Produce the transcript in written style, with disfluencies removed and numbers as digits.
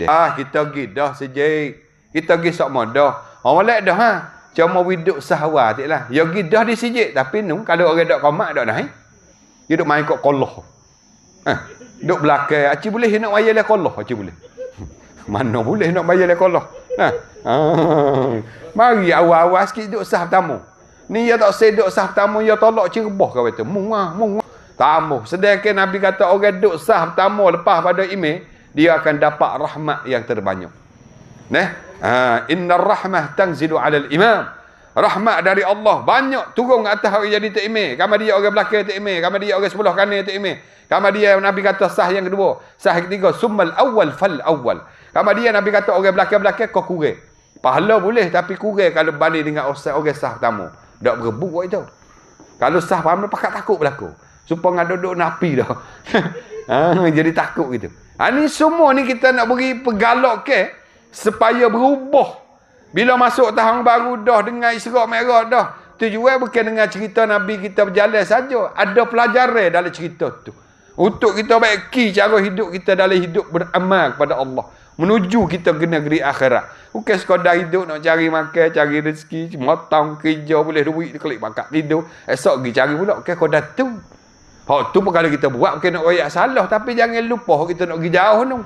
Kita pergi dah sejik. Kita pergi sok modah. Orang lek dah ha. Cuma widuk sahwa tiklah. Ya pergi dah di sijik tapi nu kalau orang dak komak dak naik. Dia duk main kok koloh. Duk belakang. Aci boleh nak bayar le koloh, aci boleh. Mana boleh nak bayar le koloh. Mari awal-awal sikit duk sah tamu. Ni ya tak sedok sah tamu ya tolak cerbah kau kata. Mung. Tamu. Sedangkan Nabi kata orang duk sah tamu lepas pada imam, dia akan dapat rahmat yang terbanyak. Innar rahmah tanzilu 'alal imam. Rahmat dari Allah banyak turun atas orang jadi tok imam. Kama dia orang belakang tok imam, kama dia orang sebelah kanan tok imam. Kama dia Nabi kata sah yang kedua, sah yang ketiga, summal awwal fal awwal. Kama dia Nabi kata orang belakang-belakang kau kurang. Pahala boleh tapi kurang kalau banding dengan orang sah tamu. Dak berebut buat itu. Kalau sah pahamlah pakat takut berlaku. Supaya duduk napi dah. Jadi takut gitu. Ni semua ni kita nak beri pegalak ke supaya berubah. Bila masuk tahun baru dah dengan Isra' Mi'raj dah. Tujuan bukan dengan cerita Nabi kita berjalan saja. Ada pelajaran dalam cerita tu. Untuk kita baiki cara hidup kita dalam hidup beramal kepada Allah. Menuju kita ke negeri akhirat. Bukan sekadar hidup nak cari makan, cari rezeki, motong kerja boleh duit klik makan tidur. Esok pergi cari pula. Bukan sekadar tu. Hak tu pun kalau kita buat bukan nak royak salah tapi jangan lupa kita nak pergi jauh tu.